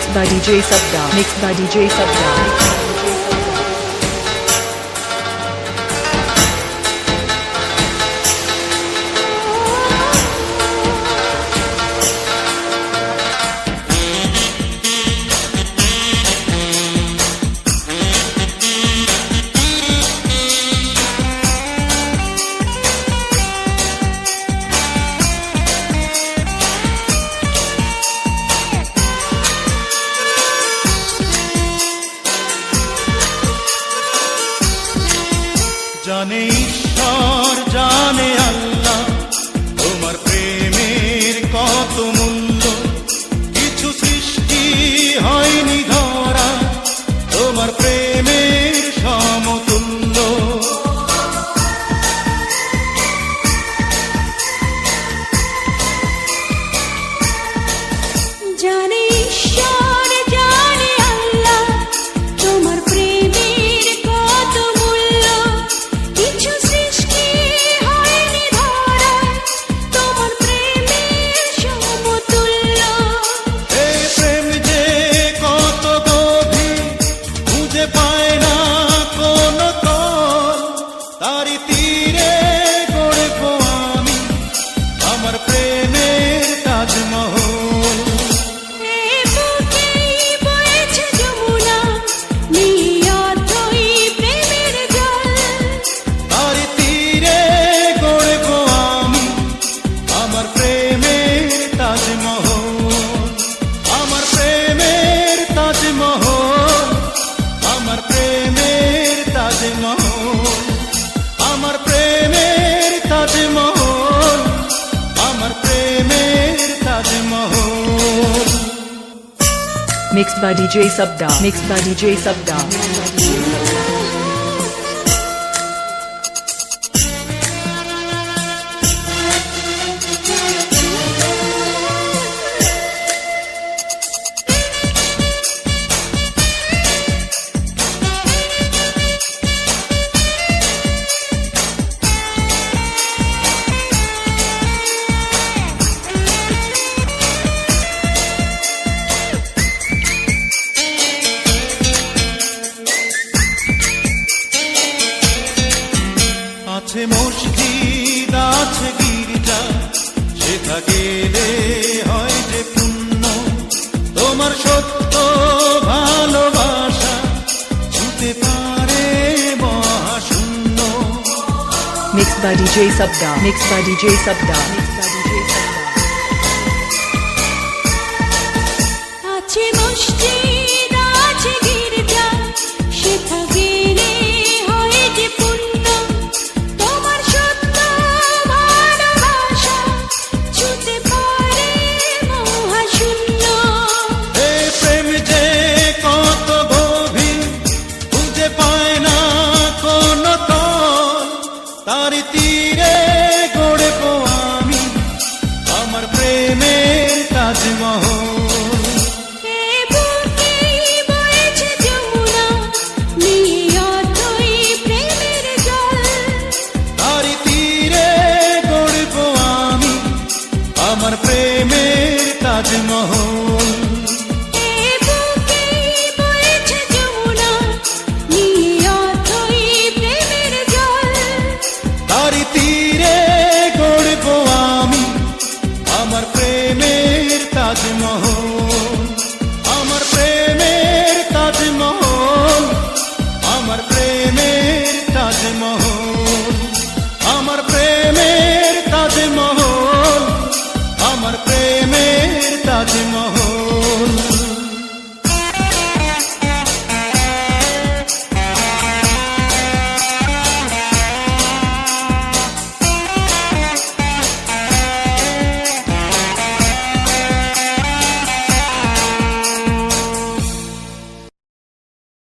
Mixed by DJ Sabda. Mixed by DJ Sabda. জানে ঈশ্বর জানে আল্লাহ তোমার প্রেমের কত মূল্য কিছু সৃষ্টি হয়নি ধরা তোমার প্রেমের সমতুল্য জানে ঈশ্বর জানে আল্লাহ তোমার প্রেমের কত মূল্য কিছু সৃষ্টি হয়নি ধরা তোমার প্রেমের সমতুল্য এই প্রেম যে কত গভীর খুঁজে পায় না কোন তল তারি তীরে গড়ব আমি আমার প্রেমের তাজমহল আমার প্রেমের তাজমহল আমার প্রেমের Taj Mahal Mixed by DJ Sabda. Mixed by DJ Sabda. আছে মসজিদ আছে গির্জা সেটা গেলে হয় যে পুণ্য তোমার সত্য ভালোবাসা ছুতে পারে মহাশূন্য Mixed by DJ Sabda. Mixed by DJ Sabda.